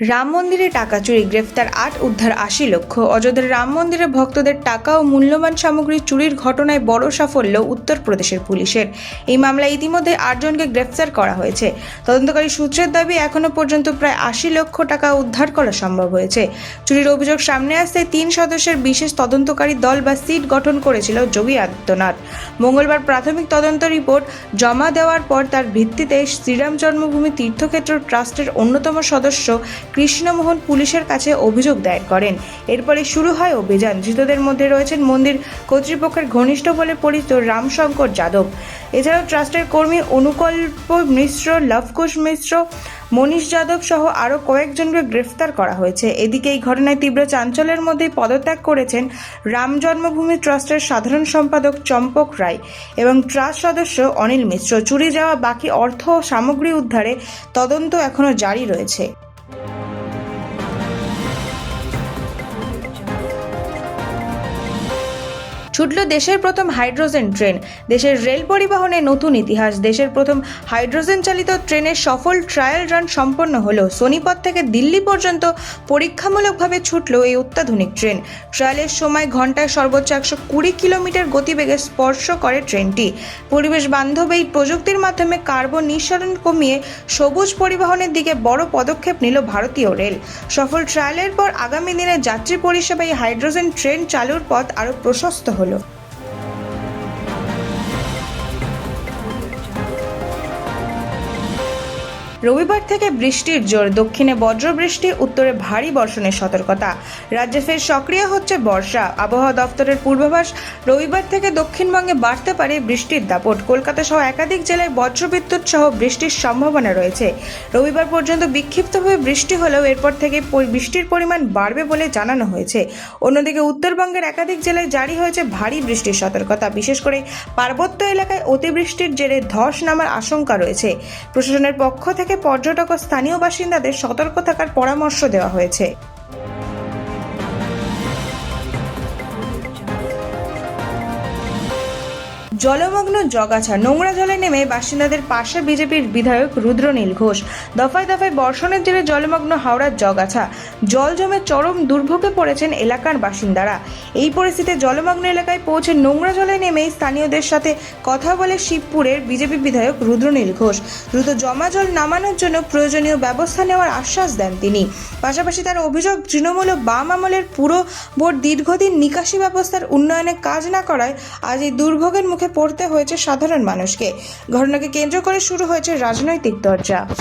রাম মন্দিরে টাকা চুরি, গ্রেফতার ৮, উদ্ধার ৮০ লক্ষ। অযোধ্যার রাম মন্দিরে ভক্তদের টাকা ও মূল্যবান সামগ্রী চুরির ঘটনায় বড় সাফল্য উত্তরপ্রদেশের পুলিশের। এই মামলায় ইতিমধ্যে ৮ জনকে গ্রেফতার করা হয়েছে। তদন্তকারী সূত্রের দাবি, এখনও পর্যন্ত প্রায় ৮০ লক্ষ টাকা উদ্ধার করা সম্ভব হয়েছে। চুরির অভিযোগ সামনে আসতে ৩ সদস্যের বিশেষ তদন্তকারী দল বা সিট গঠন করেছিল যোগী আদিত্যনাথ। মঙ্গলবার প্রাথমিক তদন্ত রিপোর্ট জমা দেওয়ার পর তার ভিত্তিতে শ্রীরাম জন্মভূমি তীর্থক্ষেত্র ট্রাস্টের অন্যতম সদস্য কৃষ্ণমোহন পুলিশের কাছে অভিযোগ দায়ের করেন। এরপরে শুরু হয় অভিযান। ধৃতদের মধ্যে রয়েছেন মন্দির কর্তৃপক্ষের ঘনিষ্ঠ বলে পরিচিত রামশঙ্কর যাদব। এছাড়াও ট্রাস্টের কর্মী অনুকল্প মিশ্র, লবকুশ মিশ্র, মনীষ যাদব সহ আরও কয়েকজনকে গ্রেফতার করা হয়েছে। এদিকে এই ঘটনায় তীব্র চাঞ্চল্যের মধ্যেই পদত্যাগ করেছেন রাম জন্মভূমি ট্রাস্টের সাধারণ সম্পাদক চম্পক রায় এবং ট্রাস্ট সদস্য অনিল মিশ্র। চুরি যাওয়া বাকি অর্থ ও সামগ্রী উদ্ধারে তদন্ত এখনও জারি রয়েছে। ছুটল দেশের প্রথম হাইড্রোজেন ট্রেন। দেশের রেল পরিবহনে নতুন ইতিহাস। দেশের প্রথম হাইড্রোজেন চালিত ট্রেনের সফল ট্রায়াল রান সম্পন্ন হলো। সোনিপত থেকে দিল্লি পর্যন্ত পরীক্ষামূলকভাবে ছুটল এই অত্যাধুনিক ট্রেন। ট্রায়ালের সময় ঘন্টায় সর্বোচ্চ 120 কিলোমিটার গতিবেগে স্পর্শ করে ট্রেনটি। পরিবেশ বান্ধব এই প্রযুক্তির মাধ্যমে কার্বন নিঃসরণ কমিয়ে সবুজ পরিবহনের দিকে বড় পদক্ষেপ নিল ভারতীয় রেল। সফল ট্রায়ালের পর আগামী দিনে যাত্রী পরিষেবায় হাইড্রোজেন ট্রেন চালুর পথ আরও প্রশস্ত হলো। রবিবার থেকে বৃষ্টির জোর। দক্ষিণে বজ্রবৃষ্টি, উত্তরে ভারী বর্ষণের সতর্কতা। রাজ্যে ফের সক্রিয় হচ্ছে বর্ষা। আবহাওয়া দফতরের পূর্বাভাস, রবিবার থেকে দক্ষিণবঙ্গে বাড়তে পারে বৃষ্টির দাপট। কলকাতা সহ একাধিক জেলায় বজ্রবিদ্যুৎ সহ বৃষ্টির সম্ভাবনা রয়েছে। রবিবার পর্যন্ত বিক্ষিপ্তভাবে বৃষ্টি হলেও এরপর থেকে বৃষ্টির পরিমাণ বাড়বে বলে জানানো হয়েছে। অন্যদিকে উত্তরবঙ্গের একাধিক জেলায় জারি হয়েছে ভারী বৃষ্টির সতর্কতা। বিশেষ করে পার্বত্য এলাকায় অতিবৃষ্টির জেরে ধস নামার আশঙ্কা রয়েছে। প্রশাসনের পক্ষ থেকে পর্যটক ও স্থানীয় বাসিন্দাদের সতর্ক থাকার পরামর্শ দেওয়া হয়েছে। জলমগ্ন জগাছা। নোংরা জলে নেমে বাসিন্দাদের পাশে বিজেপির বিধায়ক রুদ্রনীল ঘোষ। দফায় দফায় বর্ষণের জেরে জলমগ্ন হাওড়ার জগাছা। জল জমে চরম দুর্ভোগে পড়েছেন এলাকার বাসিন্দারা। এই পরিস্থিতিতে জলমগ্ন এলাকায় পৌঁছে নোংরা জলে নেমেই স্থানীয়দের সাথে কথা বলে শিবপুরের বিজেপি বিধায়ক রুদ্রনীল ঘোষ। দ্রুত জমা জল নামানোর জন্য প্রয়োজনীয় ব্যবস্থা নেওয়ার আশ্বাস দেন তিনি। পাশাপাশি তার অভিযোগ, তৃণমূল ও বাম আমলের পুরো বোর্ড দীর্ঘদিন নিকাশি ব্যবস্থার উন্নয়নে কাজ না করায় আজ এই দুর্ভোগের মুখে পড়তে হয়েছে সাধারণ মানুষকে। ঘটনাকে কেন্দ্র করে শুরু হয়েছে রাজনৈতিক দরজা।